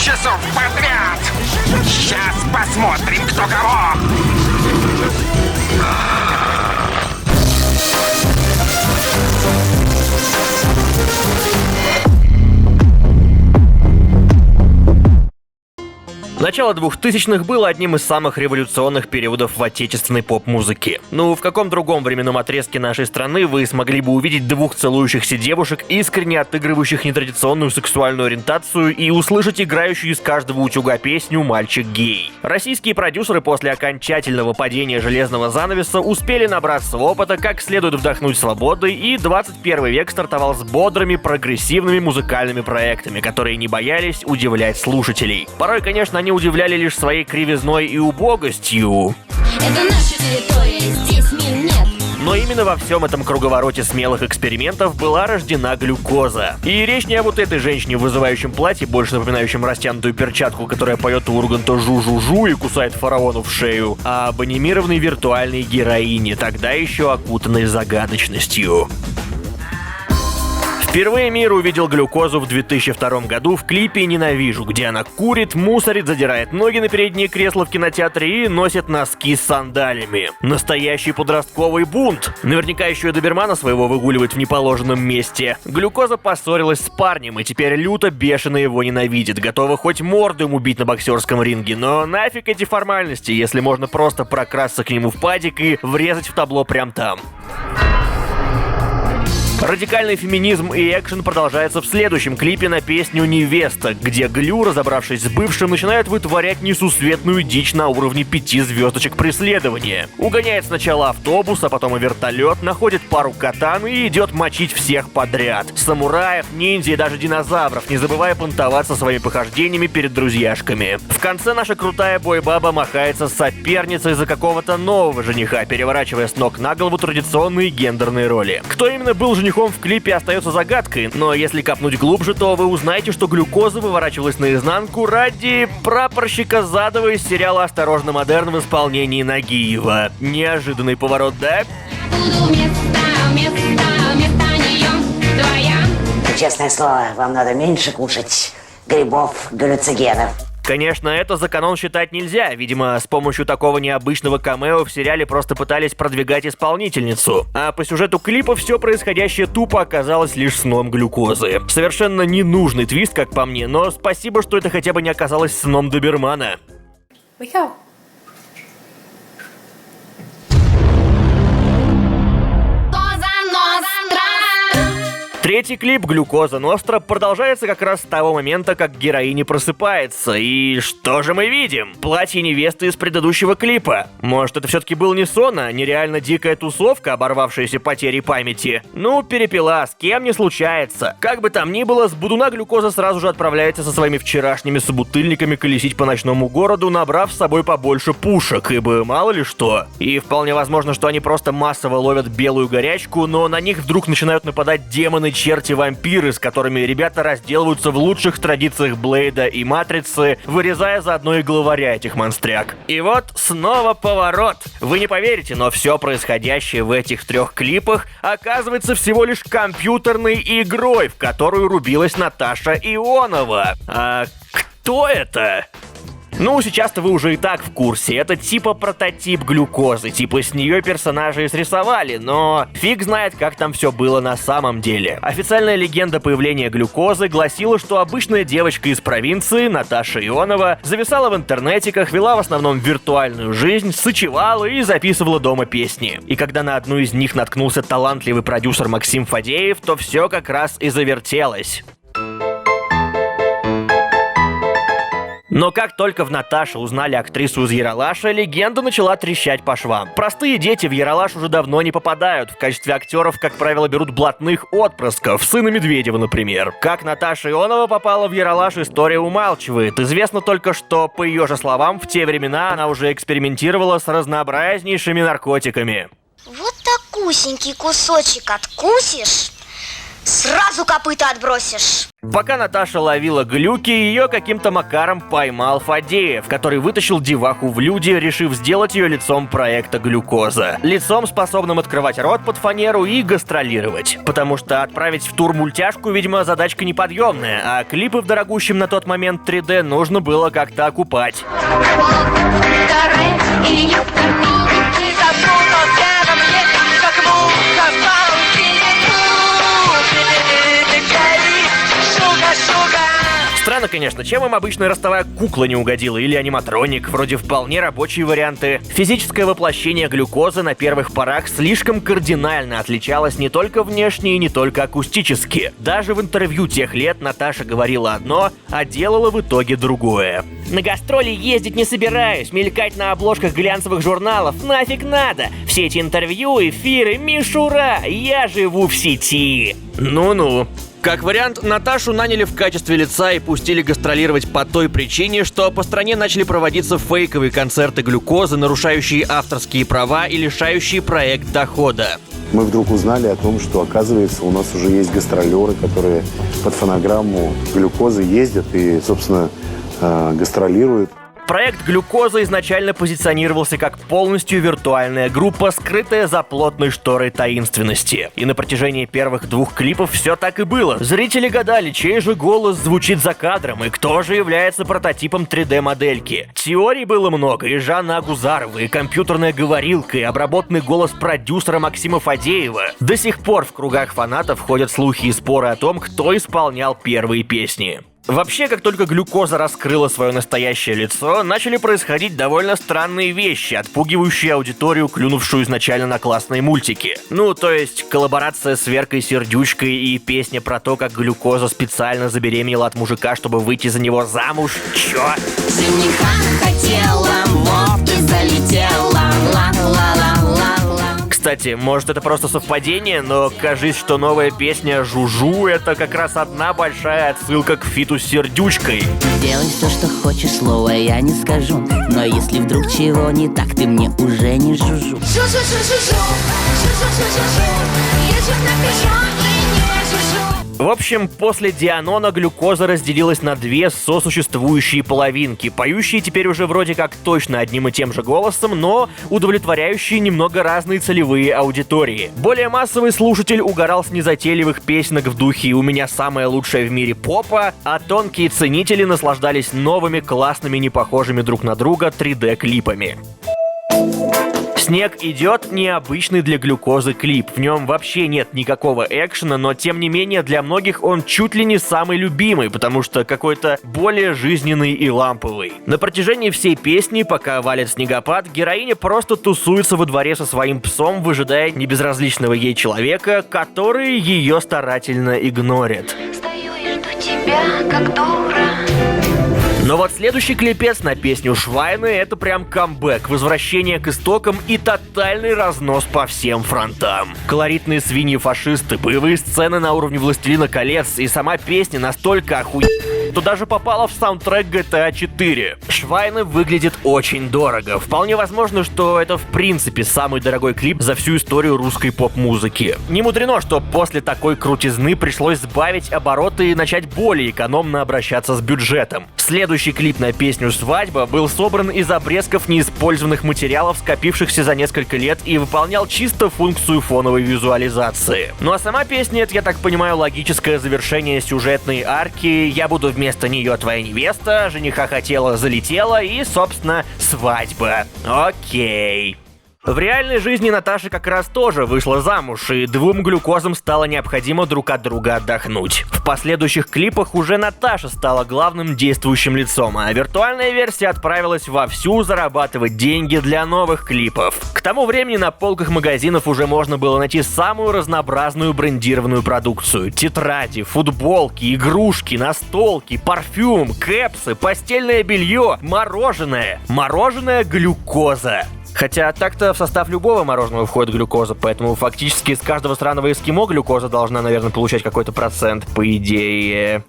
часов подряд. Сейчас посмотрим, кто кого. Начало 2000-х было одним из самых революционных периодов в отечественной поп-музыке. Ну, в каком другом временном отрезке нашей страны вы смогли бы увидеть двух целующихся девушек, искренне отыгрывающих нетрадиционную сексуальную ориентацию, и услышать играющую из каждого утюга песню «Мальчик гей». Российские продюсеры после окончательного падения железного занавеса успели набраться опыта, как следует вдохнуть свободой, и 21 век стартовал с бодрыми, прогрессивными музыкальными проектами, которые не боялись удивлять слушателей. Порой, конечно, они удивляли лишь своей кривизной и убогостью. Это наша территория, здесь мин нет. Но именно во всем этом круговороте смелых экспериментов была рождена Глюкоза. И речь не о вот этой женщине в вызывающем платье, больше напоминающем растянутую перчатку, которая поет у Урганта «жу-жу-жу» и кусает фараону в шею, а об анимированной виртуальной героине, тогда еще окутанной загадочностью. Впервые мир увидел Глюкозу в 2002 году в клипе «Ненавижу», где она курит, мусорит, задирает ноги на переднее кресло в кинотеатре и носит носки с сандалями. Настоящий подростковый бунт. Наверняка еще и добермана своего выгуливает в неположенном месте. Глюкоза поссорилась с парнем и теперь люто бешено его ненавидит, готова хоть морду ему бить на боксерском ринге, но нафиг эти формальности, если можно просто прокрасться к нему в падик и врезать в табло прям там. Радикальный феминизм и экшен продолжается в следующем клипе на песню «Невеста», где Глю, разобравшись с бывшим, начинает вытворять несусветную дичь на уровне 5 звездочек преследования. Угоняет сначала автобус, а потом и вертолет, находит пару катан и идет мочить всех подряд. Самураев, ниндзя и даже динозавров, не забывая понтоваться своими похождениями перед друзьяшками. В конце наша крутая бойбаба махается с соперницей за какого-то нового жениха, переворачивая с ног на голову традиционные гендерные роли. Кто именно был женихом в клипе, остается загадкой, но если копнуть глубже, то вы узнаете, что Глюкоза выворачивалась наизнанку ради прапорщика Задова из сериала «Осторожно, модерн» в исполнении Нагиева. Неожиданный поворот, да? Честное слово, вам надо меньше кушать грибов, галлюциногенов. Конечно, это за канон считать нельзя. Видимо, с помощью такого необычного камео в сериале просто пытались продвигать исполнительницу. А по сюжету клипа все происходящее тупо оказалось лишь сном Глюкозы. Совершенно ненужный твист, как по мне, но спасибо, что это хотя бы не оказалось сном добермана. Михаил. Третий клип «Глюкоза Ностра» продолжается как раз с того момента, как героиня просыпается. И что же мы видим? Платье невесты из предыдущего клипа. Может, это все-таки был не сон, а нереально дикая тусовка, оборвавшаяся потерей памяти? Ну, перепила, с кем не случается. Как бы там ни было, с Будуна Глюкоза сразу же отправляется со своими вчерашними собутыльниками колесить по ночному городу, набрав с собой побольше пушек, ибо мало ли что. И вполне возможно, что они просто массово ловят белую горячку, но на них вдруг начинают нападать демоны, черти-вампиры, с которыми ребята разделываются в лучших традициях Блейда и Матрицы, вырезая заодно и главаря этих монстряк. И вот снова поворот. Вы не поверите, но все происходящее в этих трех клипах оказывается всего лишь компьютерной игрой, в которую рубилась Наташа Ионова. А кто это? Ну, сейчас-то вы уже и так в курсе. Это типа прототип Глюкозы, типа с нее персонажи и срисовали, но фиг знает, как там все было на самом деле. Официальная легенда появления Глюкозы гласила, что обычная девочка из провинции, Наташа Ионова, зависала в интернетиках, вела в основном виртуальную жизнь, сочевала и записывала дома песни. И когда на одну из них наткнулся талантливый продюсер Максим Фадеев, то все как раз и завертелось. Но как только в Наташе узнали актрису из Ералаша, легенда начала трещать по швам. Простые дети в Ералаш уже давно не попадают. В качестве актеров, как правило, берут блатных отпрысков, сына Медведева, например. Как Наташа Ионова попала в Ералаш, история умалчивает. Известно только, что, по ее же словам, в те времена она уже экспериментировала с разнообразнейшими наркотиками. Вот такусенький кусочек откусишь, сразу сразу копыта отбросишь. Пока Наташа ловила глюки, ее каким-то макаром поймал Фадеев, который вытащил деваху в люди, решив сделать ее лицом проекта «Глюкоза». Лицом, способным открывать рот под фанеру и гастролировать. Потому что отправить в тур мультяшку, видимо, задачка неподъемная, а клипы в дорогущем на тот момент 3D нужно было как-то окупать. Странно, конечно, чем им обычная ростовая кукла не угодила или аниматроник, вроде вполне рабочие варианты. Физическое воплощение глюкозы на первых порах слишком кардинально отличалось не только внешне и не только акустически. Даже в интервью тех лет Наташа говорила одно, а делала в итоге другое. На гастроли ездить не собираюсь, мелькать на обложках глянцевых журналов нафиг надо. Все эти интервью, эфиры, мишура, я живу в сети. Ну-ну. Как вариант, Наташу наняли в качестве лица и пустили гастролировать по той причине, что по стране начали проводиться фейковые концерты глюкозы, нарушающие авторские права и лишающие проект дохода. Мы вдруг узнали о том, что, оказывается, у нас уже есть гастролеры, которые под фонограмму глюкозы ездят и, собственно, гастролируют. Проект «Глюкоза» изначально позиционировался как полностью виртуальная группа, скрытая за плотной шторой таинственности. И на протяжении первых 2 клипов все так и было. Зрители гадали, чей же голос звучит за кадром и кто же является прототипом 3D-модельки. Теорий было много, и Жанна Агузарова, и компьютерная говорилка, и обработанный голос продюсера Максима Фадеева. До сих пор в кругах фанатов ходят слухи и споры о том, кто исполнял первые песни. Вообще, как только глюкоза раскрыла свое настоящее лицо, начали происходить довольно странные вещи, отпугивающие аудиторию, клюнувшую изначально на классные мультики. Ну, то есть, коллаборация с Веркой Сердючкой и песня про то, как глюкоза специально забеременела от мужика, чтобы выйти за него замуж. Чё? Жениха хотела, вот и залетела. Ла-ла-ла-ла-ла. Кстати, может это просто совпадение, но кажись, что новая песня «Жужу» — это как раз одна большая отсылка к фиту с Сердючкой. Делай все, что хочешь, слово я не скажу. Но если вдруг чего не так, ты мне уже не жужу. Жу-жу-жу-жу-жу, жу-жу-жу-жу-жу, езжу напишу и не жужу. В общем, после Дианона глюкоза разделилась на 2 сосуществующие половинки, поющие теперь уже вроде как точно одним и тем же голосом, но удовлетворяющие немного разные целевые аудитории. Более массовый слушатель угорал с незатейливых песенок в духе «У меня самая лучшая в мире попа», а тонкие ценители наслаждались новыми классными, не похожими друг на друга 3D-клипами. «Снег идет» — необычный для глюкозы клип. В нем вообще нет никакого экшена, но тем не менее для многих он чуть ли не самый любимый, потому что какой-то более жизненный и ламповый. На протяжении всей песни, пока валит снегопад, героиня просто тусуется во дворе со своим псом, выжидая небезразличного ей человека, который ее старательно игнорит. Стою и жду тебя, как дура. Но вот следующий клипец на песню «Швайны» — это прям камбэк, возвращение к истокам и тотальный разнос по всем фронтам. Колоритные свиньи-фашисты, боевые сцены на уровне «Властелина колец» и сама песня настолько что даже попала в саундтрек GTA 4. «Швайны» выглядит очень дорого. Вполне возможно, что это в принципе самый дорогой клип за всю историю русской поп-музыки. Не мудрено, что после такой крутизны пришлось сбавить обороты и начать более экономно обращаться с бюджетом. Следующий клип на песню «Свадьба» был собран из обрезков неиспользованных материалов, скопившихся за несколько лет, и выполнял чисто функцию фоновой визуализации. Ну а сама песня — это, я так понимаю, логическое завершение сюжетной арки «Я буду вместо нее твоя невеста», «Жениха хотела, залетела» и, собственно, «Свадьба». Окей. В реальной жизни Наташа как раз тоже вышла замуж, и 2 глюкозам стало необходимо друг от друга отдохнуть. В последующих клипах уже Наташа стала главным действующим лицом, а виртуальная версия отправилась вовсю зарабатывать деньги для новых клипов. К тому времени на полках магазинов уже можно было найти самую разнообразную брендированную продукцию: тетради, футболки, игрушки, настолки, парфюм, кэпсы, постельное белье, мороженое. Мороженое глюкоза. Хотя так-то в состав любого мороженого входит глюкоза, поэтому фактически из каждого сраного эскимо глюкоза должна, наверное, получать какой-то процент, по идее.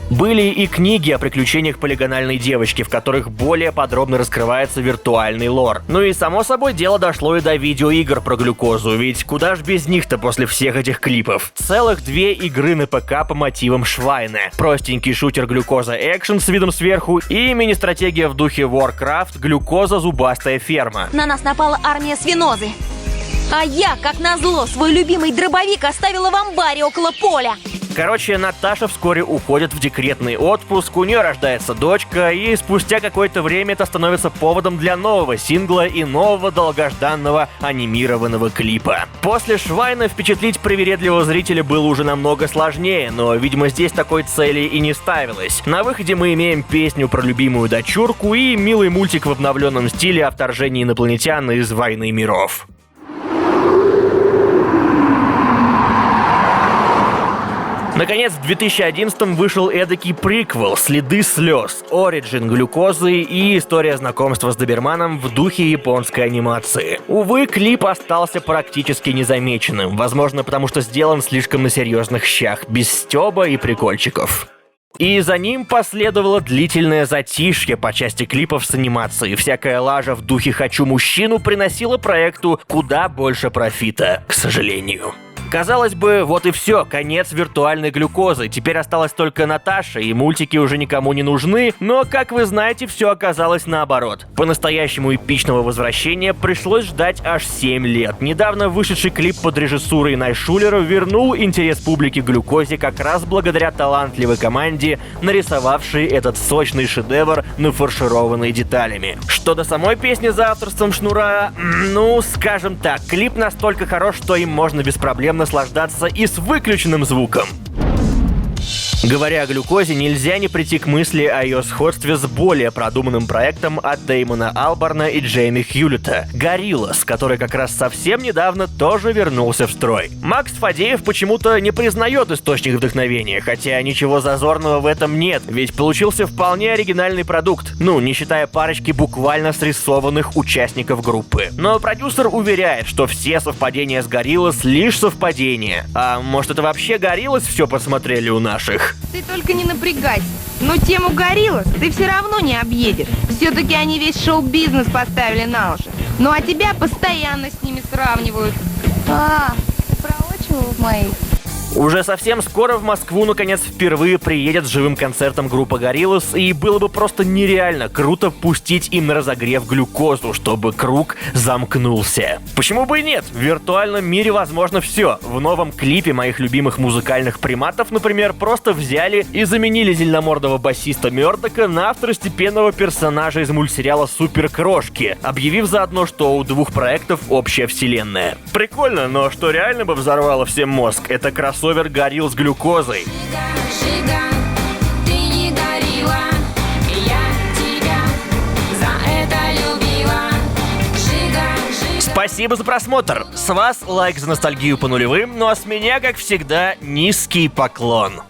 Были и книги о приключениях полигональной девочки, в которых более подробно раскрывается виртуальный лор. Ну и само собой дело дошло и до видеоигр про глюкозу, ведь куда ж без них-то после всех этих клипов. Целых 2 игры на ПК по мотивам Швайне. Простенький шутер Глюкоза Экшен с видом сверху и мини-стратегия в духе Warcraft Глюкоза Зубастая ферма. На нас напала армия свинозы. А я, как назло, свой любимый дробовик оставила в амбаре около поля. Короче, Наташа вскоре уходит в декретный отпуск, у нее рождается дочка, и спустя какое-то время это становится поводом для нового сингла и нового долгожданного анимированного клипа. После Швайна впечатлить привередливого зрителя было уже намного сложнее, но, видимо, здесь такой цели и не ставилось. На выходе мы имеем песню про любимую дочурку и милый мультик в обновленном стиле о вторжении инопланетян из «Войны миров». Наконец, в 2011-м вышел эдакий приквел «Следы слез», «Origin глюкозы» и история знакомства с доберманом в духе японской анимации. Увы, клип остался практически незамеченным, возможно, потому что сделан слишком на серьезных щах, без стёба и прикольчиков. И за ним последовало длительное затишье по части клипов с анимацией. Всякая лажа в духе «хочу мужчину» приносила проекту куда больше профита, к сожалению. Казалось бы, вот и все, конец виртуальной глюкозы. Теперь осталась только Наташа, и мультики уже никому не нужны, но, как вы знаете, все оказалось наоборот. По-настоящему эпичного возвращения пришлось ждать аж 7 лет. Недавно вышедший клип под режиссурой Найшулера вернул интерес публики к глюкозе как раз благодаря талантливой команде, нарисовавшей этот сочный шедевр, нафаршированный деталями. Что до самой песни за авторством Шнура, ну, скажем так, клип настолько хорош, что им можно без проблем наслаждаться и с выключенным звуком. Говоря о глюкозе, нельзя не прийти к мысли о ее сходстве с более продуманным проектом от Дэймона Алборна и Джейми Хьюлита «Gorillaz», который как раз совсем недавно тоже вернулся в строй. Макс Фадеев почему-то не признает источник вдохновения, хотя ничего зазорного в этом нет, ведь получился вполне оригинальный продукт, ну, не считая парочки буквально срисованных участников группы. Но продюсер уверяет, что все совпадения с Gorillaz лишь совпадения. А может, это вообще Gorillaz все посмотрели у наших? Ты только не напрягайся. Но тему Gorillaz ты все равно не объедешь. Все-таки они весь шоу-бизнес поставили на уши. Ну а тебя постоянно с ними сравнивают. Ты проочивал моих? Уже совсем скоро в Москву, наконец, впервые приедет с живым концертом группа Gorillaz, и было бы просто нереально круто пустить им на разогрев глюкозу, чтобы круг замкнулся. Почему бы и нет? В виртуальном мире возможно все. В новом клипе моих любимых музыкальных приматов, например, просто взяли и заменили зеленомордого басиста Мёрдока на второстепенного персонажа из мультсериала «Суперкрошки», объявив заодно, что у двух проектов общая вселенная. Прикольно, но что реально бы взорвало всем мозг, это кроссовер Gorillaz с глюкозой. Жига, ты не горила, я тебя за это любила. Жига. Спасибо за просмотр. С вас лайк за ностальгию по нулевым, ну а с меня, как всегда, низкий поклон.